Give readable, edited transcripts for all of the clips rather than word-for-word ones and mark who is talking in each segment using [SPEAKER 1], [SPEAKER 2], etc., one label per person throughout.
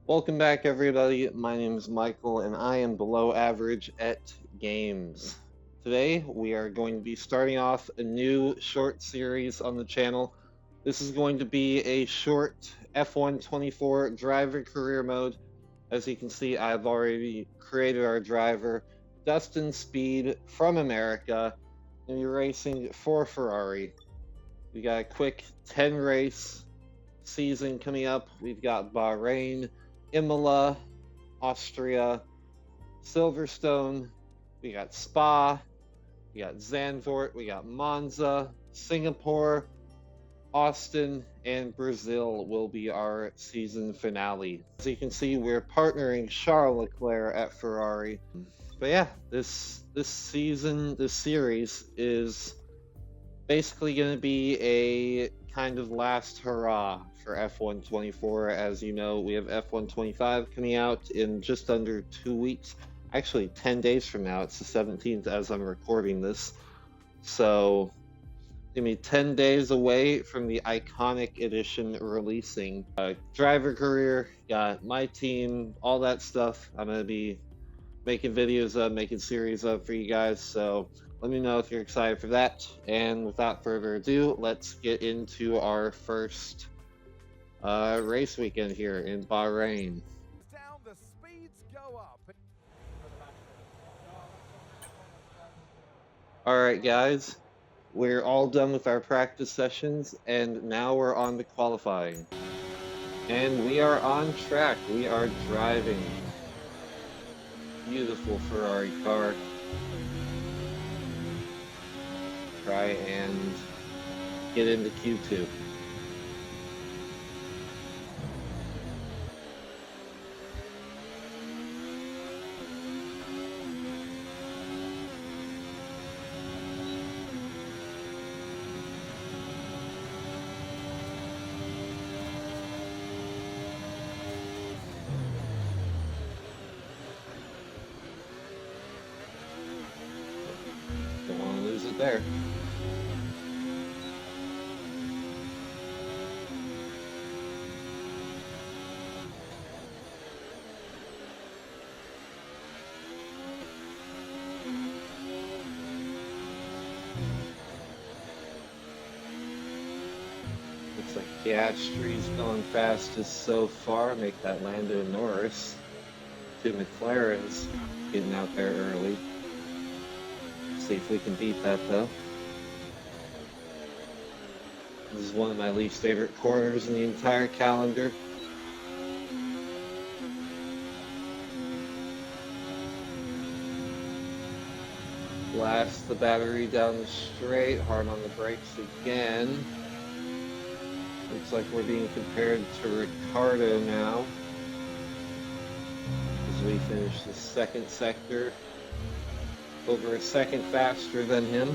[SPEAKER 1] Welcome back, everybody. My name is Michael, and I am below average at games. Today, we are going to be starting off a new short series on the channel. This is going to be a short F1 24 driver career mode. As you can see, I've already created our driver, Dustin Speed from America, and you're racing for Ferrari. We got a quick 10 race season coming up. We've got Bahrain, Imola, Austria, Silverstone, we got Spa, we got Zandvoort, we got Monza, Singapore, Austin, and Brazil will be our season finale. As you can see, we're partnering Charles Leclerc at Ferrari. But yeah, this season, this series is basically going to be a kind of last hurrah for F1 24. As you know, we have F1 25 coming out in just under 2 weeks. Actually, 10 days from now. It's the 17th as I'm recording this. So, give me 10 days away from the iconic edition releasing. Driver career, got my team, all that stuff. I'm going to be making videos of, making series of for you guys. So let me know if you're excited for that. And without further ado, let's get into our first race weekend here in Bahrain. All right, guys, we're all done with our practice sessions, and now we're on to qualifying. And we are on track. We are driving. Beautiful Ferrari car. Try and get into Q2. Don't want to lose it there. Looks like Piastri's going fastest so far. Make that Lando Norris. Two McLarens getting out there early. See if we can beat that though. This is one of my least favorite corners in the entire calendar. Blast the battery down the straight, hard on the brakes again. Looks like we're being compared to Ricardo now as we finish the second sector, over a second faster than him.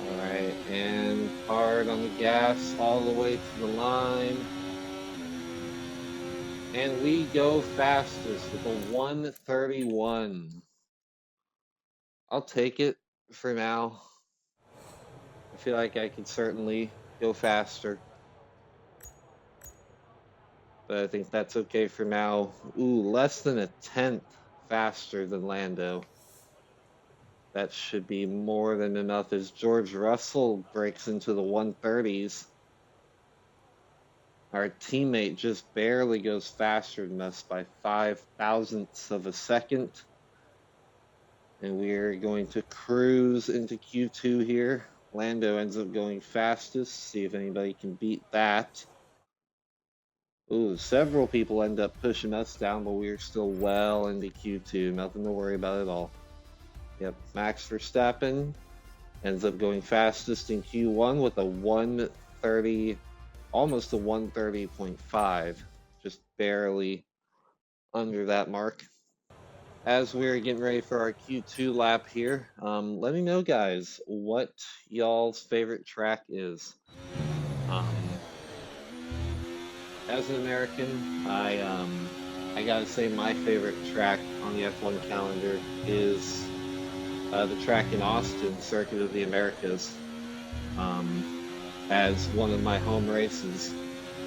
[SPEAKER 1] Alright, and hard on the gas all the way to the line. And we go fastest with a 131. I'll take it for now. I feel like I could certainly go faster, but I think that's okay for now. Ooh, less than a tenth faster than Lando. That should be more than enough as George Russell breaks into the 130s. Our teammate just barely goes faster than us by 5 thousandths of a second. And we're going to cruise into Q2 here. Lando ends up going fastest. See if anybody can beat that. Ooh, several people end up pushing us down, but we're still well into Q2. Nothing to worry about at all. Yep, Max Verstappen ends up going fastest in Q1 with a 130, almost a 130.5, just barely under that mark. As we're getting ready for our Q2 lap here, let me know, guys, what y'all's favorite track is. As an American, I gotta say my favorite track on the F1 calendar is the track in Austin, Circuit of the Americas. As one of my home races,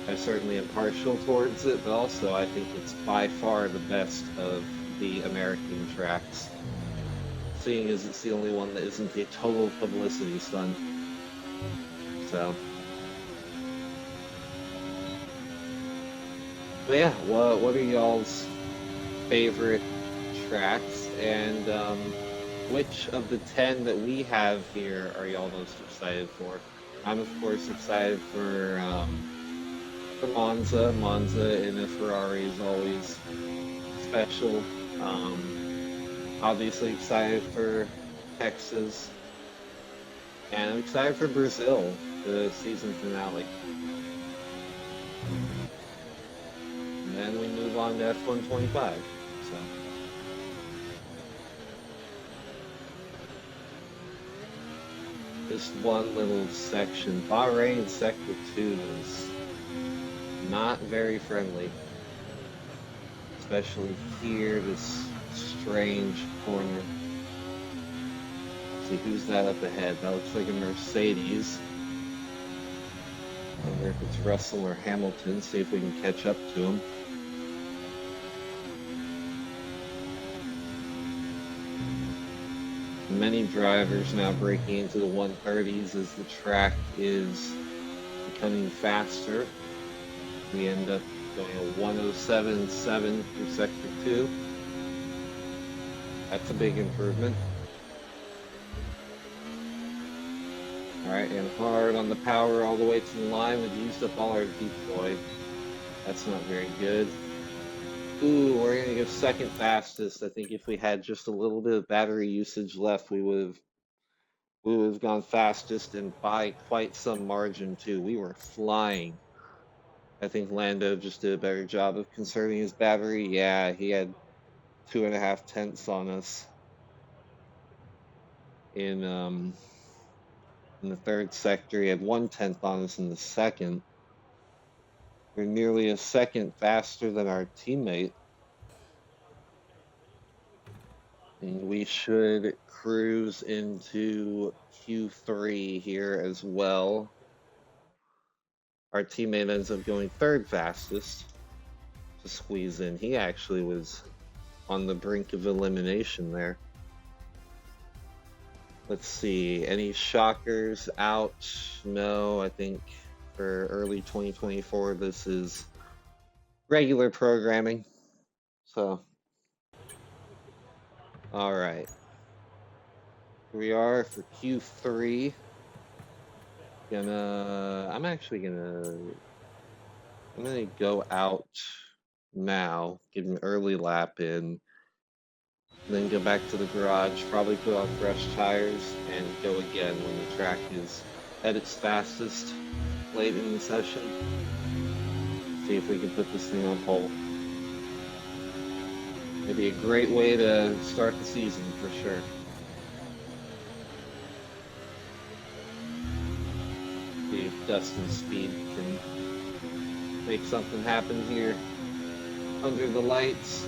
[SPEAKER 1] I certainly am partial towards it, but also I think it's by far the best of the American tracks, seeing as it's the only one that isn't a total publicity stunt. So, but yeah, what are y'all's favorite tracks, and which of the 10 that we have here are y'all most excited for? I'm of course excited for Monza. Monza in a Ferrari is always special. Obviously excited for Texas, and I'm excited for Brazil, the season finale. And then we move on to F125. So this one little section, Bahrain Sector 2, is not very friendly, especially here, this strange corner. See who's that up ahead? That looks like a Mercedes. I wonder if it's Russell or Hamilton. See if we can catch up to him. Many drivers now breaking into the 130s as the track is becoming faster. We end up going a 107.7 through Sector 2. That's a big improvement. Alright, and hard on the power all the way to the line. We've used up all our deploy. That's not very good. Ooh, we're gonna go second fastest. I think if we had just a little bit of battery usage left, we would have gone fastest, and by quite some margin too. We were flying. I think Lando just did a better job of conserving his battery. Yeah, he had 2.5 tenths on us in the third sector. He had 1/10 on us in the second. We're nearly a second faster than our teammate. And we should cruise into Q3 here as well. Our teammate ends up going third fastest to squeeze in. He actually was on the brink of elimination there. Let's see, any shockers out? No, I think for early 2024, this is regular programming. So, all right. Here we are for Q3. I'm gonna go out now, get an early lap in, then go back to the garage, probably put on fresh tires, and go again when the track is at its fastest late in the session. See if we can put this thing on pole. It'd be a great way to start the season for sure. See if Dustin's speed can make something happen here. Under the lights,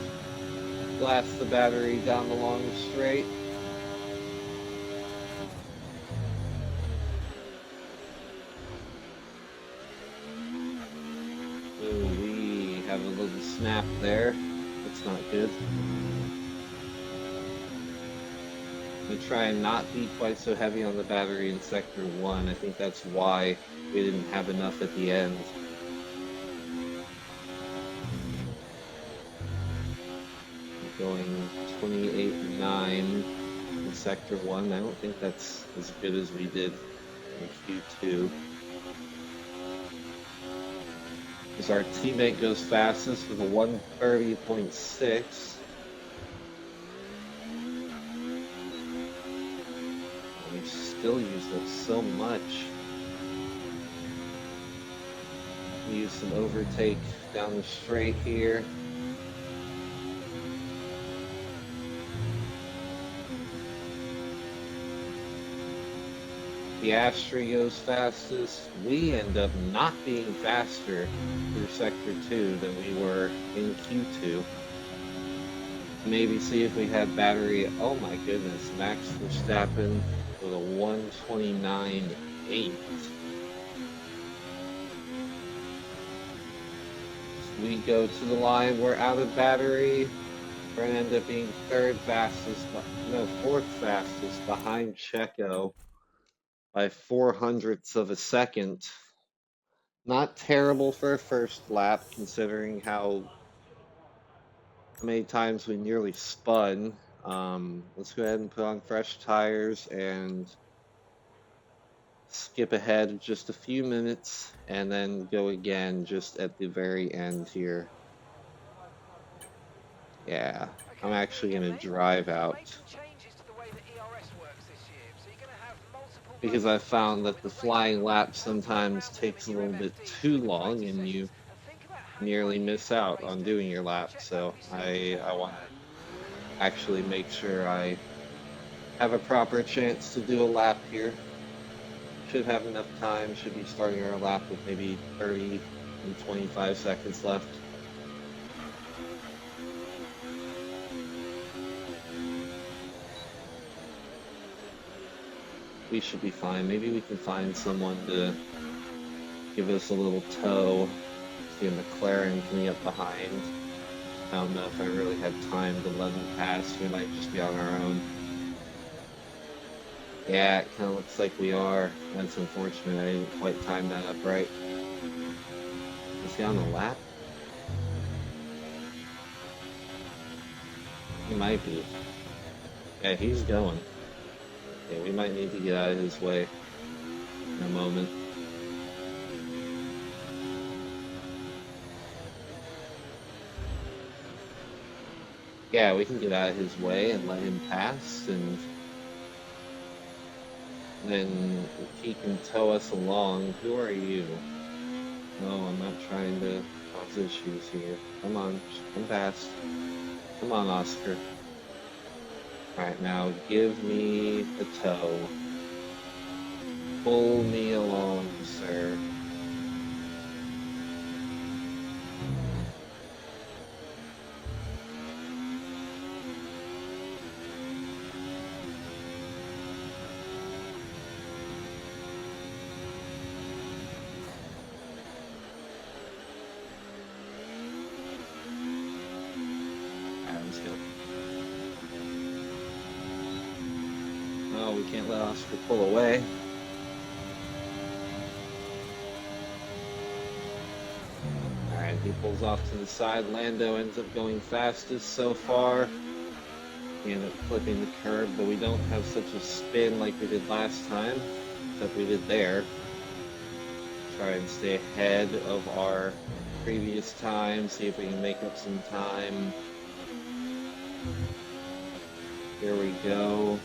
[SPEAKER 1] blast the battery down the long straight. Ooh, we have a little snap there. That's not good. I'm gonna try and not be quite so heavy on the battery in Sector 1. I think that's why we didn't have enough at the end. Going 28.9 in Sector 1. I don't think that's as good as we did in Q2. As our teammate goes fastest with a 130.6. We still use it so much. We use some overtake down the straight here. Piastri goes fastest. We end up not being faster through Sector 2 than we were in Q2. Maybe see if we have battery. Oh my goodness, Max Verstappen with a 129.8. We go to the line, we're out of battery. We're gonna end up being third fastest, no, fourth fastest behind Checo by 400ths of a second. Not terrible for a first lap, considering how many times we nearly spun. Let's go ahead and put on fresh tires and skip ahead just a few minutes and then go again just at the very end here. Yeah, I'm actually going to drive out because I found that the flying lap sometimes takes a little bit too long and you nearly miss out on doing your lap. So I want to actually make sure I have a proper chance to do a lap here. Should have enough time, should be starting our lap with maybe 30 and 25 seconds left. We should be fine. Maybe we can find someone to give us a little tow. See a McLaren coming up behind. I don't know if I really have time to let them pass. We might just be on our own. Yeah, it kind of looks like we are. That's unfortunate. I didn't quite time that up right. Is he on the lap? He might be. Yeah, he's going. Yeah, we might need to get out of his way in a moment. Yeah, we can get out of his way and let him pass, and then he can tow us along. Who are you? No, I'm not trying to cause issues here. Come on, come fast. Come on, Oscar. Alright, now give me a tow. Pull me along, sir. Let's go. No, we can't let Oscar pull away. Alright, he pulls off to the side. Lando ends up going fastest so far. We end up flipping the curb, but we don't have such a spin like we did last time, except we did there. Try and stay ahead of our previous time, see if we can make up some time. Here we go.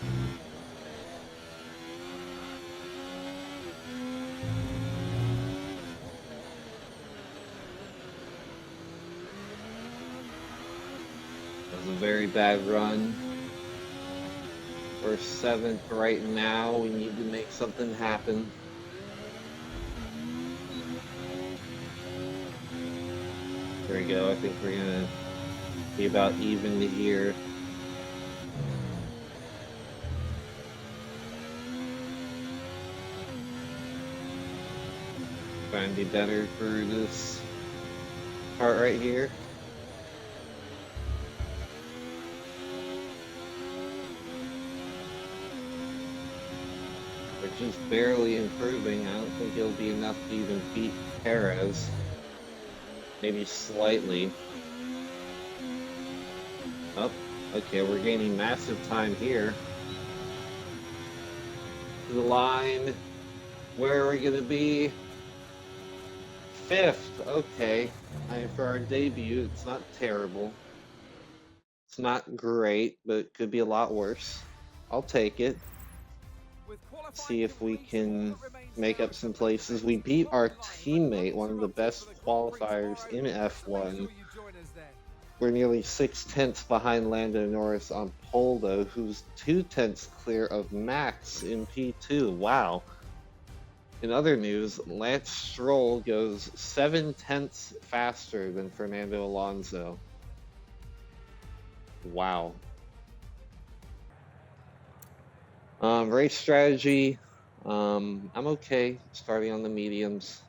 [SPEAKER 1] That was a very bad run. We're 7th right now. We need to make something happen. There we go. I think we're gonna be about even to here. Try and be better for this part right here. We're just barely improving. I don't think it'll be enough to even beat Perez. Maybe slightly. Oh, okay, we're gaining massive time here. To the line. Where are we gonna be? 5th. Okay. For our debut, it's not terrible. It's not great, but it could be a lot worse. I'll take it. See if we can make up some places. We beat our teammate, one of the best qualifiers in F1. We're nearly 6/10 behind Lando Norris on pole, though, who's 2/10 clear of Max in P2. Wow. In other news, Lance Stroll goes 7/10 faster than Fernando Alonso. Wow. Race strategy. I'm okay starting on the mediums.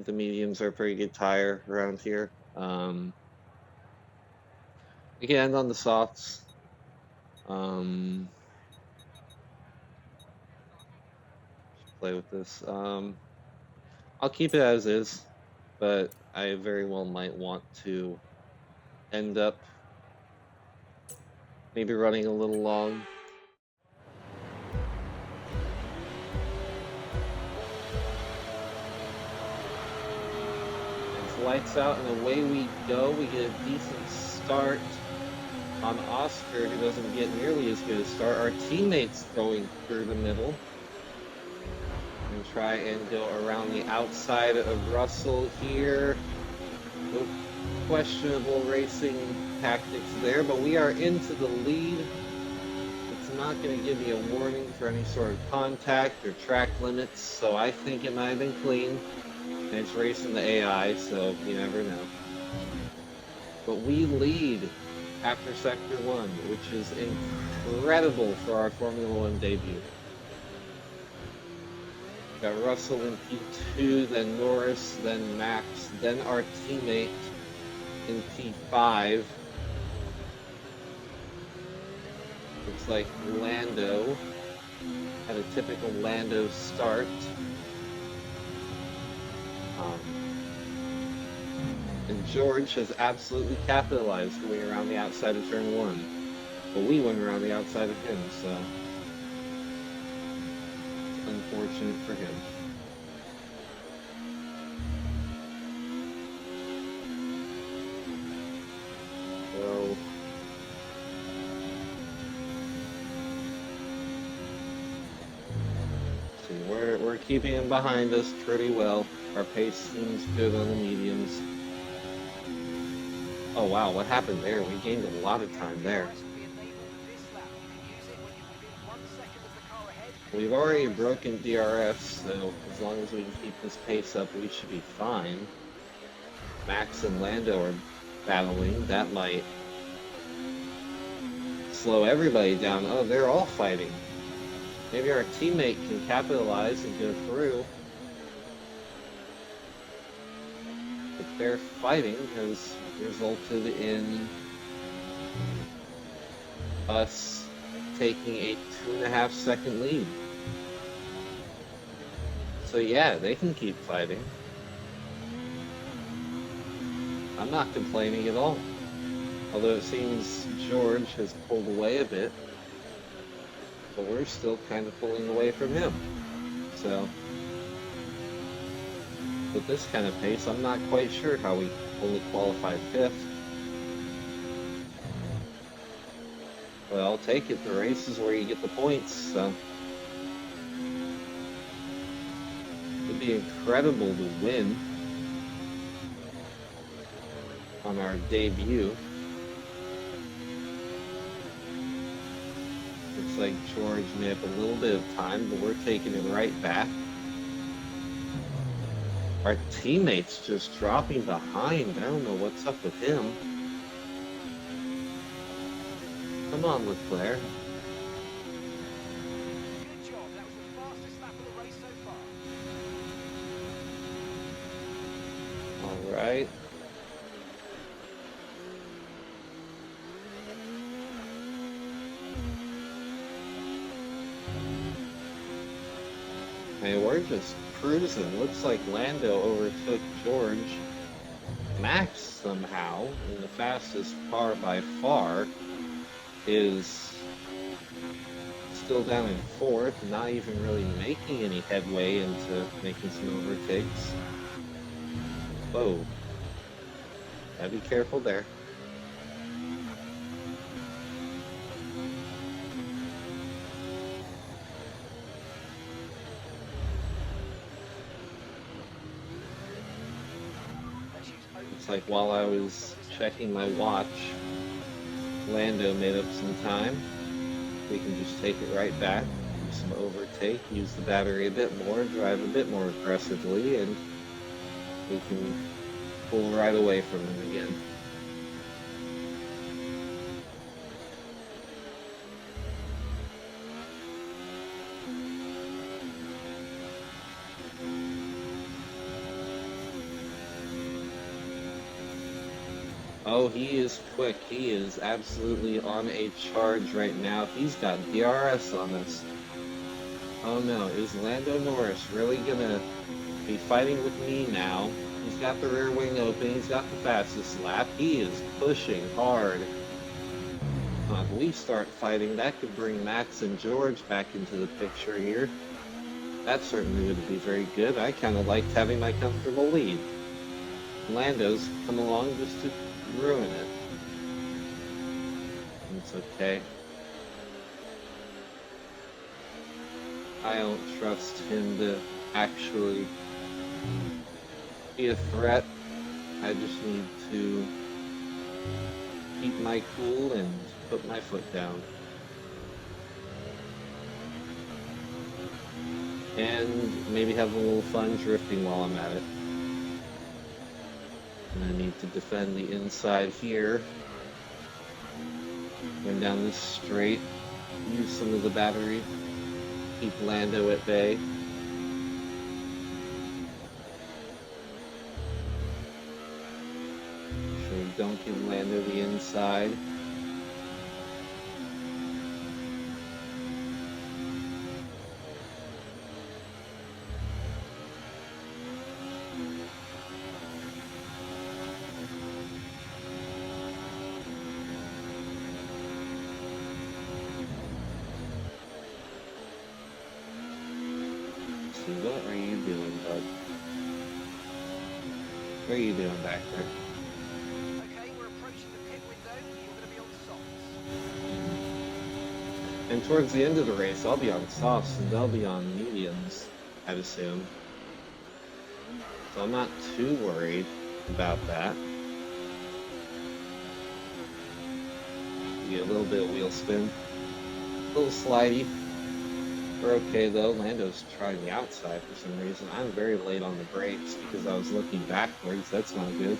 [SPEAKER 1] The mediums are a pretty good tire around here. Again, on the softs. Um, play with this. I'll keep it as is, but I very well might want to end up maybe running a little long. It's lights out and away we go. We get a decent start on Oscar, who doesn't get nearly as good a start. Our teammates going through the middle and try and go around the outside of Russell here. No questionable racing tactics there, but we are into the lead. It's not going to give me a warning for any sort of contact or track limits, so I think it might have been clean. And it's racing the AI, so you never know. But we lead after Sector 1, which is incredible for our Formula One debut. Got Russell in P2, then Norris, then Max, then our teammate in P5. Looks like Lando had a typical Lando start. And George has absolutely capitalized going around the outside of turn 1. But we went around the outside of him, so it's unfortunate for him. So we're keeping him behind us pretty well. Our pace seems good on the mediums. Oh wow, what happened there? We gained a lot of time there. We've already broken DRS, so as long as we can keep this pace up, we should be fine. Max and Lando are battling. That might slow everybody down. Oh, they're all fighting. Maybe our teammate can capitalize and go through. But their fighting has resulted in us taking a 2.5 second lead. So yeah, they can keep fighting. I'm not complaining at all. Although it seems George has pulled away a bit. But we're still kind of pulling away from him. So with this kind of pace, I'm not quite sure how we only qualified 5th. But I'll take it. The race is where you get the points, so it'd be incredible to win on our debut. Looks like George may have a little bit of time, but we're taking it right back. Our teammate's just dropping behind. I don't know what's up with him. Come on, Leclerc.
[SPEAKER 2] Good job. That was the fastest lap of the race so far.
[SPEAKER 1] All right. Hey, we're just cruising. Looks like Lando overtook George. Max somehow, in the fastest car by far, is still down in 4th, not even really making any headway into making some overtakes. Whoa. Gotta be careful there. Looks like while I was checking my watch, Lando made up some time. We can just take it right back, do some overtake, use the battery a bit more, drive a bit more aggressively, and we can pull right away from him again. Oh, he is quick. He is absolutely on a charge right now. He's got DRS on us. Oh no, is Lando Norris really gonna be fighting with me now? He's got the rear wing open. He's got the fastest lap. He is pushing hard. If we start fighting, that could bring Max and George back into the picture here. That certainly would be very good. I kind of liked having my comfortable lead. Lando's come along just to ruin it. It's okay. I don't trust him to actually be a threat. I just need to keep my cool and put my foot down. And maybe have a little fun drifting while I'm at it. And I need to defend the inside here. Going down this straight. Use some of the battery. Keep Lando at bay. So don't give Lando the inside. See, what are you doing, bud? What are you doing back there?
[SPEAKER 2] Okay, we're approaching the pit window. You're going to be on softs.
[SPEAKER 1] And towards the end of the race, I'll be on softs and they'll be on mediums, I'd assume. So I'm not too worried about that. Get a little bit of wheel spin. A little slidey. We're okay though. Lando's trying the outside for some reason. I'm very late on the brakes because I was looking backwards. That's not good.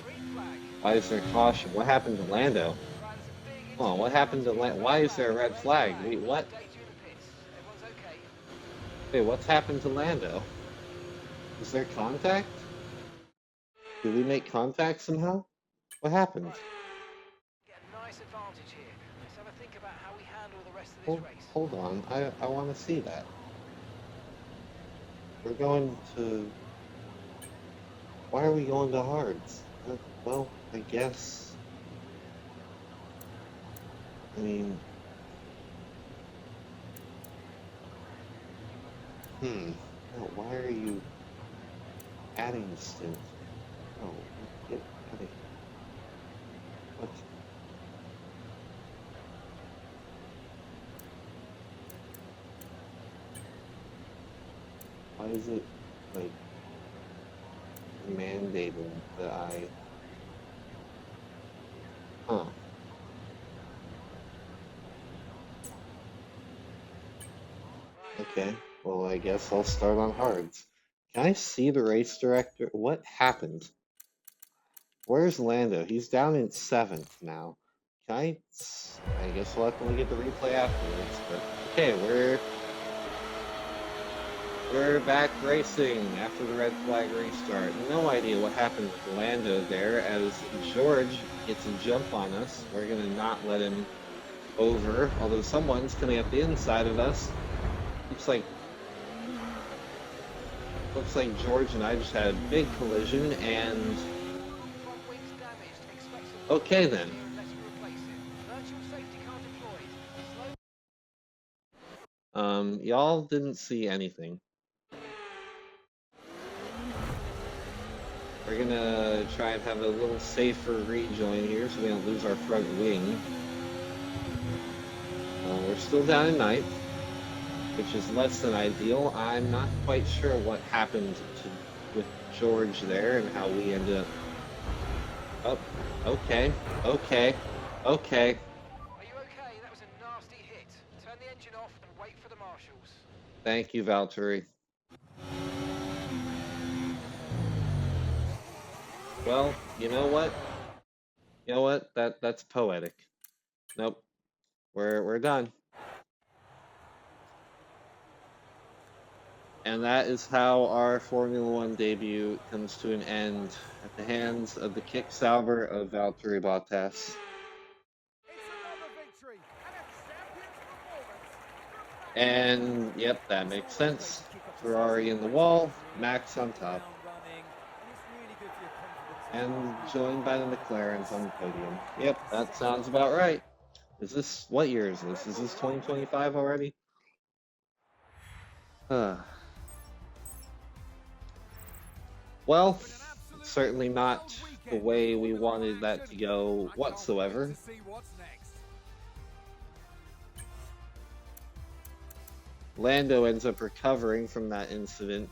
[SPEAKER 2] Green flag.
[SPEAKER 1] Why is there caution? What happened to Lando?
[SPEAKER 2] Right, there's a big
[SPEAKER 1] Oh, what happened to Lando? Why is there a red flag? Wait, what?
[SPEAKER 2] Update you in the pits. Everyone's okay.
[SPEAKER 1] Wait, what's happened to Lando? Is there contact? Did we make contact somehow? What happened?
[SPEAKER 2] Right. Get a nice advantage here. Let's have a think about how we handle the rest of this
[SPEAKER 1] Hold,
[SPEAKER 2] race.
[SPEAKER 1] hold on. I want to see that. We're going to... Why are we going to hards? Well, I guess... I mean... No, why are you adding stint? No, get out of here. What? Why is it, like, mandated that I... Huh. Okay, well, I guess I'll start on hards. Can I see the race director? What happened? Where's Lando? He's down in 7th now. Can I guess we'll have to look at the replay afterwards, but okay, we're back racing after the red flag restart. No idea what happened with Lando there as George gets a jump on us. We're gonna not let him over, although someone's coming up the inside of us. Looks like George and I just had a big collision and
[SPEAKER 2] Front wing's damaged. Expect some
[SPEAKER 1] okay then.
[SPEAKER 2] here unless you replace it. Virtual safety car deployed. Slow.
[SPEAKER 1] Y'all didn't see anything. We're gonna try and have a little safer rejoin here so we don't lose our front wing. We're still down in 9th, which is less than ideal. I'm not quite sure what happened with George there and how we ended up. Oh, okay.
[SPEAKER 2] Are you okay? That was a nasty hit. Turn the engine off and wait for the marshals.
[SPEAKER 1] Thank you, Valtteri. Well, you know what? That's poetic. Nope. We're done. And that is how our Formula One debut comes to an end at the hands of the Kick Sauber of Valtteri Bottas. And yep, that makes sense. Ferrari in the wall, Max on top. And joined by the McLarens on the podium. Yep, that sounds about right. Is this, what year is this? Is this 2025 already? Well, certainly not the way we wanted that to go whatsoever. Lando ends up recovering from that incident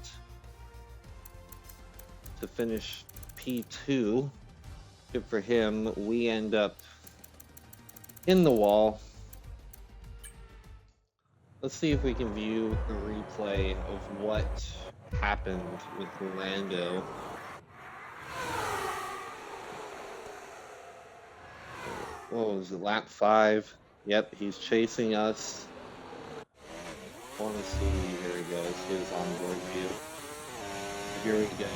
[SPEAKER 1] to finish P2. Good for him. We end up in the wall. Let's see if we can view the replay of what happened with Lando. What was it, lap 5? Yep, he's chasing us. I want to see, here he goes, his onboard view. Here we go.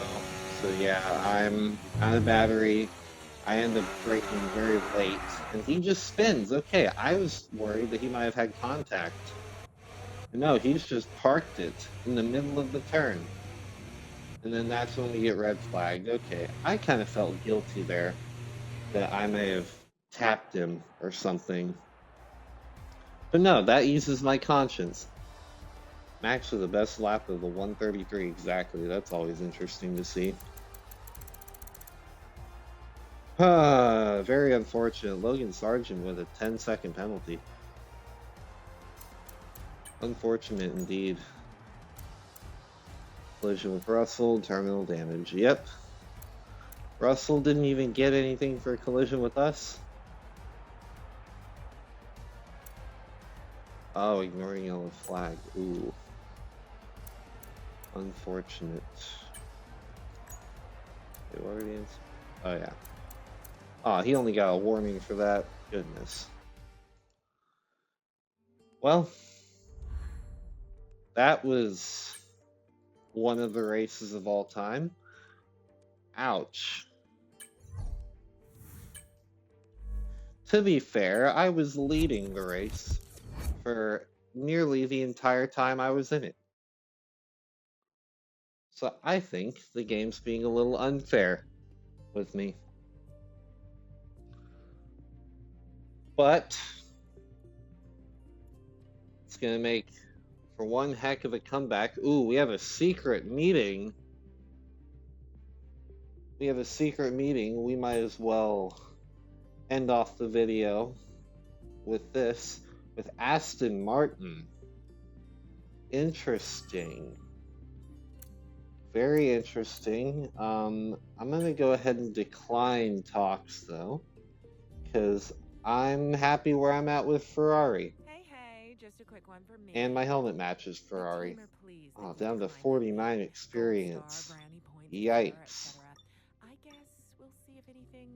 [SPEAKER 1] So yeah, I'm out of battery. I end up braking very late, and he just spins. Okay, I was worried that he might have had contact. No, he's just parked it in the middle of the turn. And then that's when we get red flagged. Okay, I kind of felt guilty there that I may have tapped him or something. But no, that eases my conscience. Max with the best lap of the 133 exactly. That's always interesting to see. Very unfortunate. Logan Sargent with a 10-second penalty. Unfortunate indeed. Collision with Russell, terminal damage. Yep. Russell didn't even get anything for a collision with us. Oh, ignoring yellow flag. Ooh. Unfortunate. Wait, what are the answers? Oh, yeah. Oh, he only got a warning for that. Goodness. Well, that was one of the races of all time. Ouch. To be fair, I was leading the race for nearly the entire time I was in it. So I think the game's being a little unfair with me. But it's going to make for one heck of a comeback. Ooh, we have a secret meeting. We have a secret meeting. We might as well end off the video with this, with Aston Martin. Interesting. Very interesting. I'm going to go ahead and decline talks, though, because I'm happy where I'm at with Ferrari.
[SPEAKER 3] Hey, just a quick one for me.
[SPEAKER 1] And my helmet matches Ferrari. Oh, down to 49 experience. Yikes.
[SPEAKER 3] I guess we'll see if anything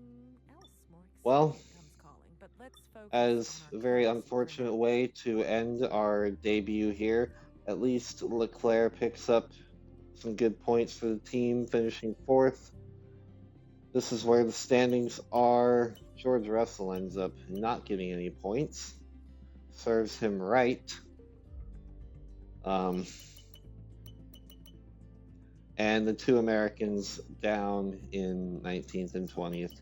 [SPEAKER 3] else more
[SPEAKER 1] Well,
[SPEAKER 3] comes calling, but let's focus
[SPEAKER 1] as
[SPEAKER 3] on
[SPEAKER 1] a
[SPEAKER 3] our
[SPEAKER 1] very
[SPEAKER 3] goals
[SPEAKER 1] unfortunate
[SPEAKER 3] for
[SPEAKER 1] way to end our debut here, at least Leclerc picks up some good points for the team, finishing 4th. This is where the standings are. George Russell ends up not getting any points. Serves him right. And the two Americans down in 19th and 20th.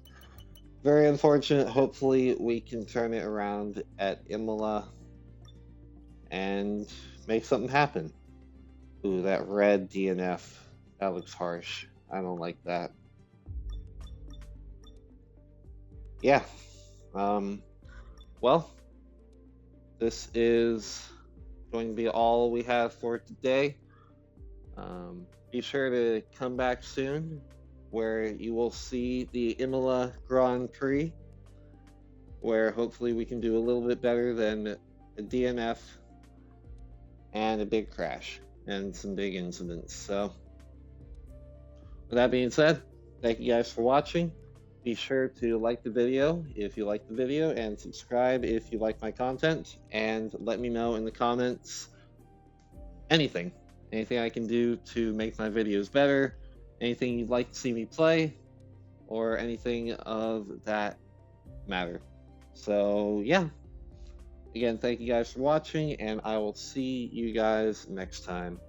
[SPEAKER 1] Very unfortunate. Hopefully we can turn it around at Imola and make something happen. Ooh, that red DNF. That looks harsh. I don't like that. Yeah. Well, this is going to be all we have for today. Be sure to come back soon, where you will see the Imola Grand Prix, where hopefully we can do a little bit better than a DNF and a big crash and some big incidents. So, with that being said, thank you guys for watching. Be sure to like the video if you like the video, and subscribe if you like my content, and let me know in the comments anything anything I can do to make my videos better, anything you'd like to see me play, or anything of that matter. So yeah, again, thank you guys for watching, and I will see you guys next time.